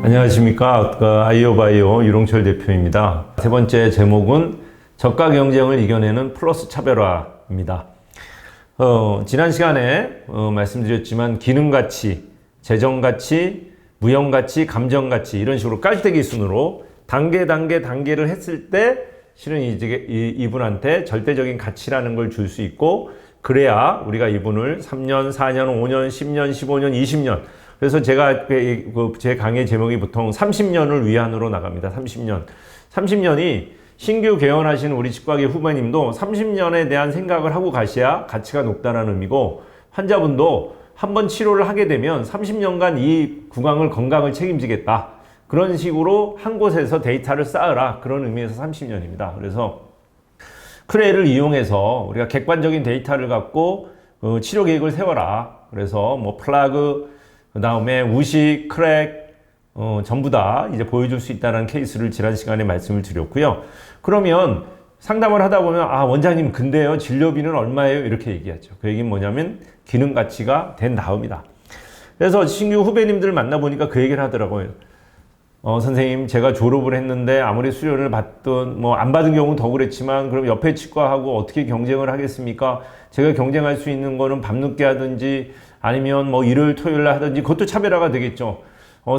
안녕하십니까. 아이오바이오 유롱철 대표입니다. 세 번째 제목은 저가 경쟁을 이겨내는 플러스 차별화입니다. 지난 시간에 말씀드렸지만 기능가치, 재정가치, 무형가치, 감정가치 이런 식으로 깔때기 순으로 단계를 했을 때 실은 이분한테 절대적인 가치라는 걸 줄 수 있고, 그래야 우리가 이분을 3년, 4년, 5년, 10년, 15년, 20년, 그래서 제가 제 강의 제목이 보통 30년을 위안으로 나갑니다. 30년. 30년이 신규 개원하시는 우리 치과계 후배님도 30년에 대한 생각을 하고 가셔야 가치가 높다는 의미고, 환자분도 한번 치료를 하게 되면 30년간 이 건강을 책임지겠다. 그런 식으로 한 곳에서 데이터를 쌓으라. 그런 의미에서 30년입니다. 그래서 크레를 이용해서 우리가 객관적인 데이터를 갖고 치료 계획을 세워라. 그래서 뭐 플라그, 그 다음에 우식, 크랙, 전부 다 이제 보여줄 수 있다는 케이스를 지난 시간에 말씀을 드렸고요. 그러면 상담을 하다 보면, 원장님, 근데요, 진료비는 얼마예요? 이렇게 얘기하죠. 그 얘기는 뭐냐면, 기능 가치가 된 다음이다. 그래서 신규 후배님들 만나보니까 그 얘기를 하더라고요. 선생님, 제가 졸업을 했는데 아무리 수료를 받든, 안 받은 경우는 더 그랬지만, 그럼 옆에 치과하고 어떻게 경쟁을 하겠습니까? 제가 경쟁할 수 있는 거는 밤늦게 하든지, 아니면 일요일, 토요일 날 하든지, 그것도 차별화가 되겠죠.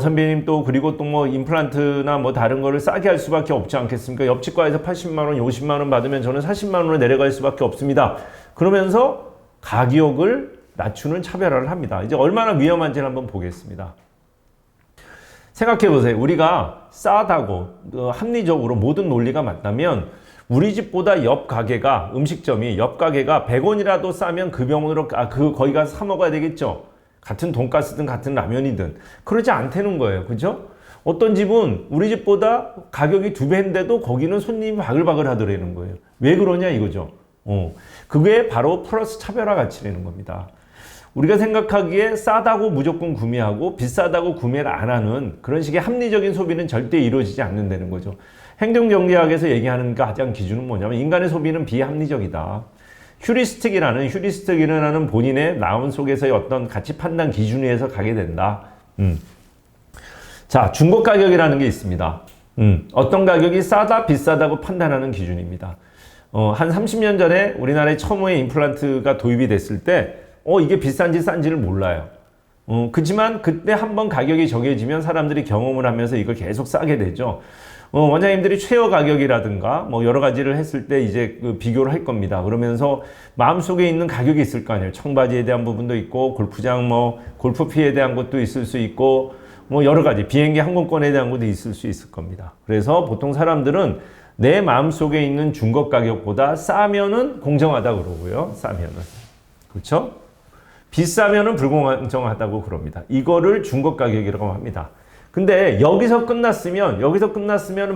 선배님 그리고 또 임플란트나 다른 거를 싸게 할 수밖에 없지 않겠습니까? 옆 치과에서 80만원, 50만원 받으면 저는 40만원으로 내려갈 수밖에 없습니다. 그러면서 가격을 낮추는 차별화를 합니다. 이제 얼마나 위험한지를 한번 보겠습니다. 생각해 보세요. 우리가 싸다고 합리적으로 모든 논리가 맞다면, 우리 집보다 옆 가게가, 음식점이 옆 가게가 100원이라도 싸면 그 병원으로 거기 가서 사 먹어야 되겠죠. 같은 돈가스든 같은 라면이든. 그러지 않다는 거예요. 그죠? 어떤 집은 우리 집보다 가격이 2배인데도 거기는 손님이 바글바글 하더라는 거예요. 왜 그러냐 이거죠. 그게 바로 플러스 차별화 가치라는 겁니다. 우리가 생각하기에 싸다고 무조건 구매하고 비싸다고 구매를 안 하는 그런 식의 합리적인 소비는 절대 이루어지지 않는다는 거죠. 행동경제학에서 얘기하는 가장 기준은 뭐냐면, 인간의 소비는 비합리적이다. 휴리스틱이라는 본인의 마음 속에서의 어떤 가치 판단 기준 위에서 가게 된다. 자, 중고 가격이라는 게 있습니다. 어떤 가격이 싸다, 비싸다고 판단하는 기준입니다. 한 30년 전에 우리나라에 처음에 임플란트가 도입이 됐을 때, 이게 비싼지 싼지를 몰라요. 그렇지만 그때 한번 가격이 정해지면 사람들이 경험을 하면서 이걸 계속 싸게 되죠. 원장님들이 최저 가격이라든가 여러 가지를 했을 때 이제 비교를 할 겁니다. 그러면서 마음속에 있는 가격이 있을 거 아니에요. 청바지에 대한 부분도 있고, 골프장 골프피에 대한 것도 있을 수 있고, 여러 가지 비행기 항공권에 대한 것도 있을 수 있을 겁니다. 그래서 보통 사람들은 내 마음속에 있는 중고 가격보다 싸면은 공정하다 그러고요. 싸면은. 그렇죠? 비싸면은 불공정하다고 그럽니다. 이거를 중고 가격이라고 합니다. 근데 여기서 끝났으면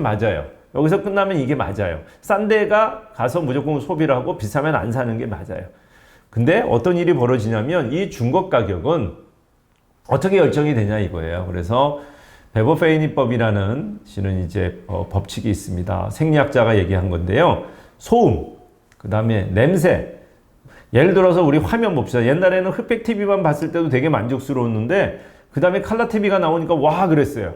맞아요. 여기서 끝나면 이게 맞아요. 싼 데가 가서 무조건 소비를 하고 비싸면 안 사는 게 맞아요. 근데 어떤 일이 벌어지냐면, 이 중고 가격은 어떻게 결정이 되냐 이거예요. 그래서 베버페이니법이라는 실은 이제 법칙이 있습니다. 생리학자가 얘기한 건데요. 소음, 그 다음에 냄새. 예를 들어서 우리 화면 봅시다. 옛날에는 흑백 TV만 봤을 때도 되게 만족스러웠는데, 그 다음에 컬러 TV가 나오니까 와 그랬어요.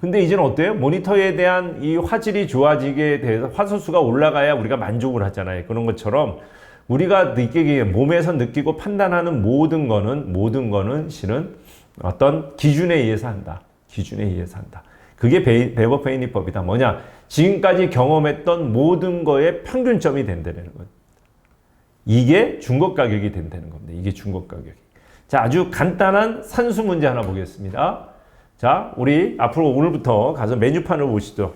근데 이제는 어때요? 모니터에 대한 이 화질이 좋아지게 돼서 화소수가 올라가야 우리가 만족을 하잖아요. 그런 것처럼 우리가 몸에서 느끼고 판단하는 모든 거는 실은 어떤 기준에 의해서 한다. 그게 베버페이니법이다. 뭐냐? 지금까지 경험했던 모든 거의 평균점이 된다는 거예요. 이게 중고 가격이 된다는 겁니다. 이게 중고 가격이. 자, 아주 간단한 산수 문제 하나 보겠습니다. 자, 우리 앞으로 오늘부터 가서 메뉴판을 보시죠.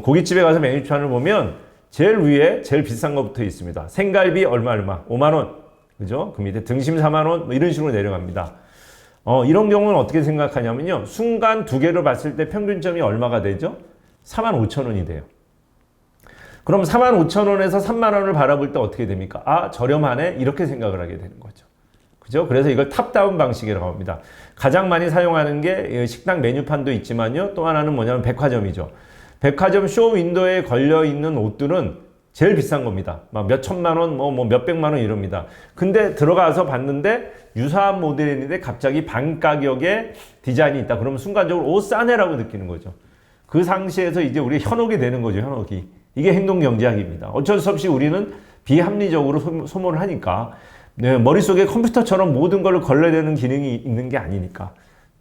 고깃집에 가서 메뉴판을 보면 제일 위에 제일 비싼 것부터 있습니다. 생갈비 얼마, 5만원. 그죠? 그 밑에 등심 4만원, 이런 식으로 내려갑니다. 이런 경우는 어떻게 생각하냐면요. 순간 두 개를 봤을 때 평균점이 얼마가 되죠? 45,000원이 돼요. 그럼 45,000원에서 3만원을 바라볼 때 어떻게 됩니까? 저렴하네? 이렇게 생각을 하게 되는 거죠. 그죠? 그래서 이걸 탑다운 방식이라고 합니다. 가장 많이 사용하는 게 식당 메뉴판도 있지만요. 또 하나는 뭐냐면 백화점이죠. 백화점 쇼 윈도에 걸려있는 옷들은 제일 비싼 겁니다. 막 몇 천만 원, 몇 백만 원 이럽니다. 근데 들어가서 봤는데 유사한 모델인데 갑자기 반 가격에 디자인이 있다. 그러면 순간적으로 오, 싸네라고 느끼는 거죠. 그 상시에서 이제 우리가 현혹이 되는 거죠. 현혹이. 이게 행동경제학입니다. 어쩔 수 없이 우리는 비합리적으로 소모를 하니까 네, 머릿속에 컴퓨터처럼 모든 걸 걸러내는 기능이 있는 게 아니니까.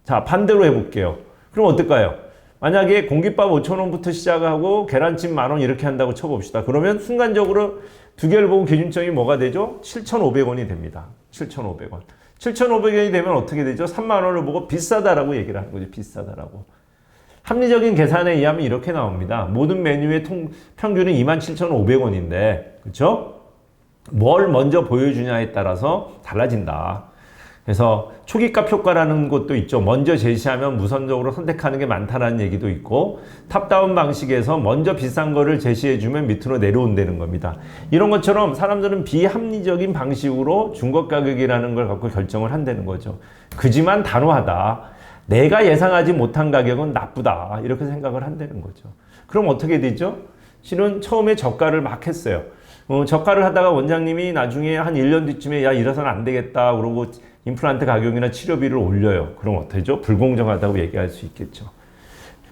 자, 반대로 해볼게요. 그럼 어떨까요? 만약에 공깃밥 5,000원부터 시작하고 계란찜 10,000원 이렇게 한다고 쳐봅시다. 그러면 순간적으로 두 개를 보고 기준점이 뭐가 되죠? 7,500원이 됩니다. 7,500원. 7,500원이 되면 어떻게 되죠? 3만 원을 보고 비싸다라고 얘기를 하는 거죠. 비싸다라고. 합리적인 계산에 의하면 이렇게 나옵니다. 모든 메뉴의 평균은 27,500원인데, 그렇죠? 뭘 먼저 보여주냐에 따라서 달라진다. 그래서 초기값 효과라는 것도 있죠. 먼저 제시하면 무선적으로 선택하는 게 많다라는 얘기도 있고, 탑다운 방식에서 먼저 비싼 거를 제시해주면 밑으로 내려온다는 겁니다. 이런 것처럼 사람들은 비합리적인 방식으로 중고 가격이라는 걸 갖고 결정을 한다는 거죠. 그지만 단호하다. 내가 예상하지 못한 가격은 나쁘다. 이렇게 생각을 한다는 거죠. 그럼 어떻게 되죠? 실은 처음에 저가를 막 했어요. 저가를 하다가 원장님이 나중에 한 1년 뒤쯤에 야, 이래서는 안 되겠다. 그러고 임플란트 가격이나 치료비를 올려요. 그럼 어떻게죠? 불공정하다고 얘기할 수 있겠죠.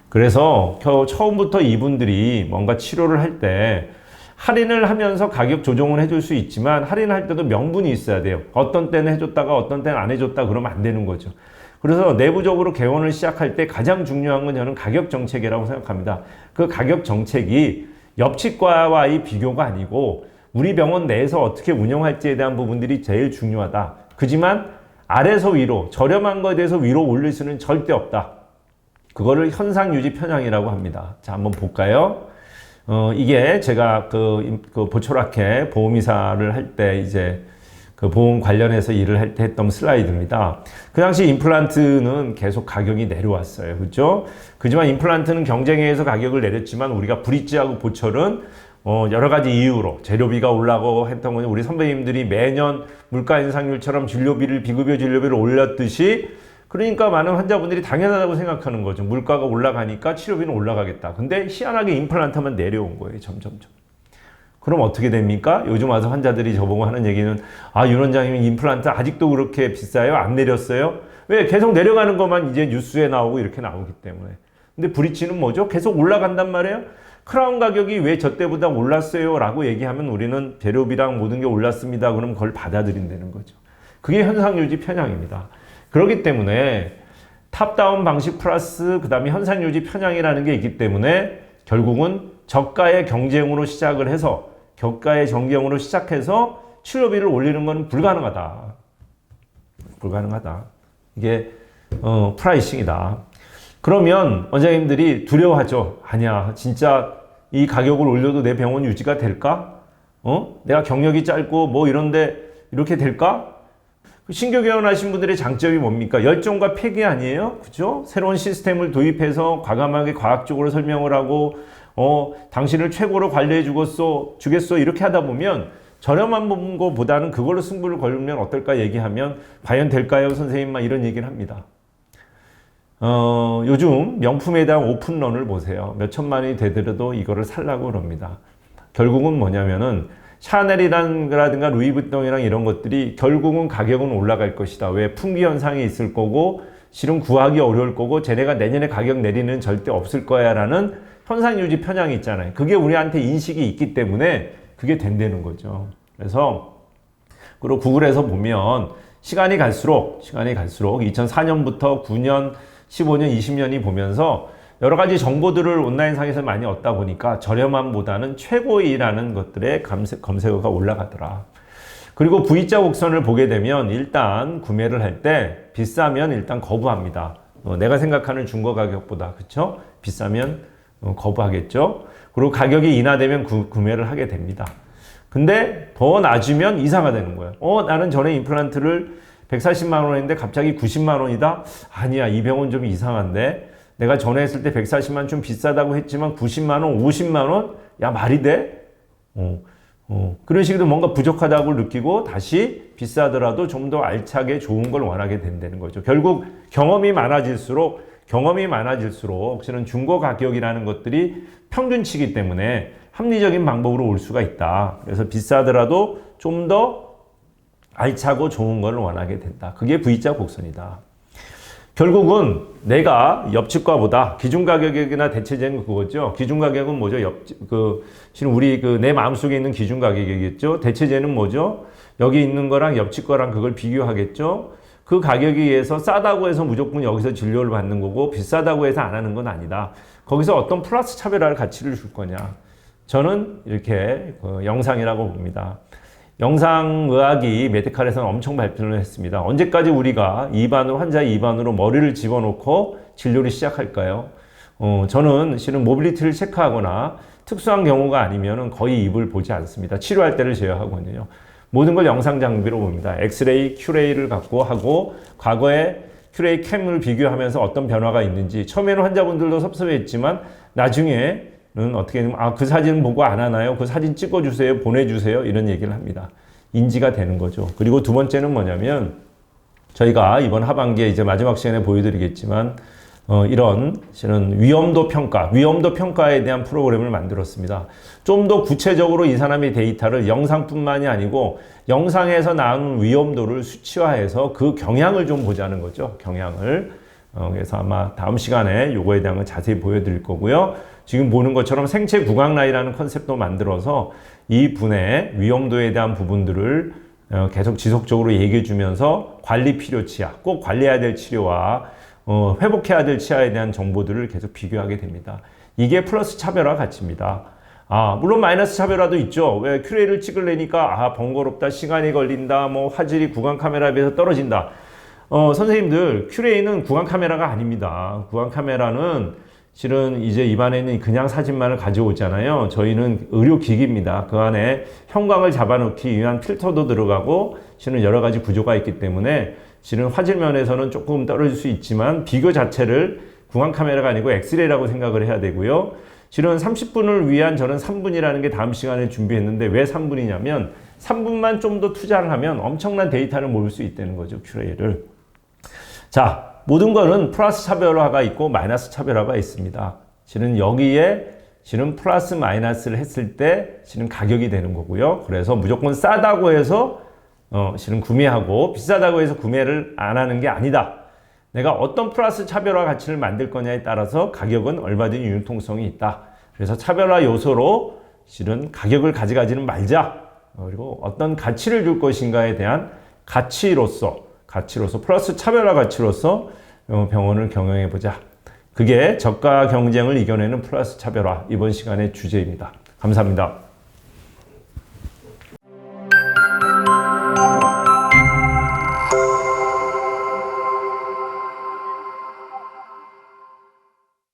그래서 처음부터 이분들이 뭔가 치료를 할 때 할인을 하면서 가격 조정을 해줄 수 있지만 할인할 때도 명분이 있어야 돼요. 어떤 때는 해줬다가 어떤 때는 안 해줬다 그러면 안 되는 거죠. 그래서 내부적으로 개원을 시작할 때 가장 중요한 건 저는 가격 정책이라고 생각합니다. 그 가격 정책이 옆치과와의 비교가 아니고 우리 병원 내에서 어떻게 운영할지에 대한 부분들이 제일 중요하다. 그지만 아래서 위로, 저렴한 거에 대해서 위로 올릴 수는 절대 없다. 그거를 현상유지 편향이라고 합니다. 자, 한번 볼까요? 이게 제가 그 보초락회 보험이사를 할 때 이제 그 보험 관련해서 일을 할 때 했던 슬라이드입니다. 그 당시 임플란트는 계속 가격이 내려왔어요. 그렇죠? 그지만 임플란트는 경쟁에 의해서 가격을 내렸지만 우리가 브릿지하고 보철은 여러 가지 이유로 재료비가 올라가고 했던 거니 우리 선배님들이 매년 물가 인상률처럼 비급여 진료비를 올렸듯이 그러니까 많은 환자분들이 당연하다고 생각하는 거죠. 물가가 올라가니까 치료비는 올라가겠다. 근데 희한하게 임플란트만 내려온 거예요. 점점점. 그럼 어떻게 됩니까? 요즘 와서 환자들이 저보고 하는 얘기는 아, 윤 원장님 임플란트 아직도 그렇게 비싸요? 안 내렸어요? 왜? 계속 내려가는 것만 이제 뉴스에 나오고 이렇게 나오기 때문에. 근데 브릿지는 뭐죠? 계속 올라간단 말이에요? 크라운 가격이 왜 저 때보다 올랐어요? 라고 얘기하면 우리는 재료비랑 모든 게 올랐습니다. 그럼 그걸 받아들인다는 거죠. 그게 현상유지 편향입니다. 그렇기 때문에 탑다운 방식 플러스 그 다음에 현상유지 편향이라는 게 있기 때문에 결국은 저가의 경쟁으로 시작을 해서 저가의 경쟁으로 시작해서 치료비를 올리는 건 불가능하다. 불가능하다. 이게 프라이싱이다. 그러면 원장님들이 두려워하죠. 아니야, 진짜 이 가격을 올려도 내 병원 유지가 될까? 내가 경력이 짧고 뭐 이런데 이렇게 될까? 신규 개원하신 분들의 장점이 뭡니까? 열정과 패기 아니에요? 그죠? 새로운 시스템을 도입해서 과감하게 과학적으로 설명을 하고 당신을 최고로 관리해 주겠어 이렇게 하다 보면 저렴한 거보다는 그걸로 승부를 걸면 어떨까 얘기하면 과연 될까요 선생님? 막 이런 얘기를 합니다. 요즘 명품에 대한 오픈런을 보세요. 몇 천만 원이 되더라도 이거를 살라고 그럽니다. 결국은 뭐냐면은 샤넬이라든가 루이비통이랑 이런 것들이 결국은 가격은 올라갈 것이다. 왜? 품귀 현상이 있을 거고 실은 구하기 어려울 거고 쟤네가 내년에 가격 내리는 절대 없을 거야 라는 현상유지 편향이 있잖아요. 그게 우리한테 인식이 있기 때문에 그게 된다는 거죠. 그래서 그리고 구글에서 보면 시간이 갈수록 2004년부터 9년, 15년, 20년이 보면서 여러 가지 정보들을 온라인상에서 많이 얻다 보니까 저렴함보다는 최고이라는 것들의 검색어가 올라가더라. 그리고 V자 곡선을 보게 되면 일단 구매를 할 때 비싸면 일단 거부합니다. 내가 생각하는 중고 가격보다, 그쵸? 비싸면 거부하겠죠? 그리고 가격이 인하되면 구매를 하게 됩니다. 근데 더 낮으면 이사가 되는 거예요. 나는 전에 임플란트를 140만 원인데 갑자기 90만 원이다? 아니야, 이 병원 좀 이상한데? 내가 전에 했을 때 140만 원 좀 비싸다고 했지만 90만 원, 50만 원? 야, 말이 돼? 그런 식으로 뭔가 부족하다고 느끼고 다시 비싸더라도 좀 더 알차게 좋은 걸 원하게 된다는 거죠. 결국 경험이 많아질수록 실은 중고 가격이라는 것들이 평균치이기 때문에 합리적인 방법으로 올 수가 있다. 그래서 비싸더라도 좀 더 알차고 좋은 걸 원하게 된다. 그게 V자 곡선이다. 결국은 내가 옆집과보다 기준 가격이나 대체제는 그거죠. 기준 가격은 뭐죠? 지금 우리 내 마음속에 있는 기준 가격이겠죠. 대체제는 뭐죠? 여기 있는 거랑 옆집 거랑 그걸 비교하겠죠. 그 가격에 의해서 싸다고 해서 무조건 여기서 진료를 받는 거고 비싸다고 해서 안 하는 건 아니다. 거기서 어떤 플러스 차별화를 가치를 줄 거냐. 저는 이렇게 영상이라고 봅니다. 영상의학이 메디칼에서는 엄청 발전을 했습니다. 언제까지 우리가 환자 입안으로 머리를 집어넣고 진료를 시작할까요? 저는 실은 모빌리티를 체크하거나 특수한 경우가 아니면 거의 입을 보지 않습니다. 치료할 때를 제외하고는요. 모든 걸 영상 장비로 봅니다. 엑스레이, 큐레이를 갖고 하고 과거에 큐레이 캠을 비교하면서 어떤 변화가 있는지 처음에는 환자분들도 섭섭했지만 나중에 어떻게 되면 그 사진 보고 안 하나요? 그 사진 찍어주세요. 보내주세요. 이런 얘기를 합니다. 인지가 되는 거죠. 그리고 두 번째는 뭐냐면 저희가 이번 하반기에 이제 마지막 시간에 보여드리겠지만 이런 실은 위험도 평가에 대한 프로그램을 만들었습니다. 좀 더 구체적으로 이 사람의 데이터를 영상뿐만이 아니고 영상에서 나오는 위험도를 수치화해서 그 경향을 좀 보자는 거죠. 경향을. 그래서 아마 다음 시간에 요거에 대한 걸 자세히 보여드릴 거고요. 지금 보는 것처럼 생체 구강라이라는 컨셉도 만들어서 이 분의 위험도에 대한 부분들을 계속 지속적으로 얘기해 주면서 관리 필요치야, 꼭 관리해야 될 치료와 회복해야 될 치아에 대한 정보들을 계속 비교하게 됩니다. 이게 플러스 차별화 가치입니다. 물론 마이너스 차별화도 있죠. 왜 큐레이를 찍으려니까 번거롭다, 시간이 걸린다, 화질이 구강 카메라에 비해서 떨어진다. 선생님들, 큐레이는 구강 카메라가 아닙니다. 구강 카메라는 실은 이제 입안에는 그냥 사진만을 가져오잖아요. 저희는 의료기기입니다. 그 안에 형광을 잡아놓기 위한 필터도 들어가고 실은 여러 가지 구조가 있기 때문에 실은 화질 면에서는 조금 떨어질 수 있지만 비교 자체를 구강 카메라가 아니고 엑스레이라고 생각을 해야 되고요. 실은 30분을 위한 저는 3분이라는 게 다음 시간에 준비했는데 왜 3분이냐면 3분만 좀 더 투자를 하면 엄청난 데이터를 모을 수 있다는 거죠. 큐레이를. 자, 모든 거는 플러스 차별화가 있고 마이너스 차별화가 있습니다. 실은 여기에 실은 플러스 마이너스를 했을 때 실은 가격이 되는 거고요. 그래서 무조건 싸다고 해서 실은 구매하고 비싸다고 해서 구매를 안 하는 게 아니다. 내가 어떤 플러스 차별화 가치를 만들 거냐에 따라서 가격은 얼마든지 융통성이 있다. 그래서 차별화 요소로 실은 가격을 가져가지는 말자. 그리고 어떤 가치를 줄 것인가에 대한 가치로서 플러스 차별화 가치로서 병원을 경영해 보자. 그게 저가 경쟁을 이겨내는 플러스 차별화 이번 시간의 주제입니다. 감사합니다.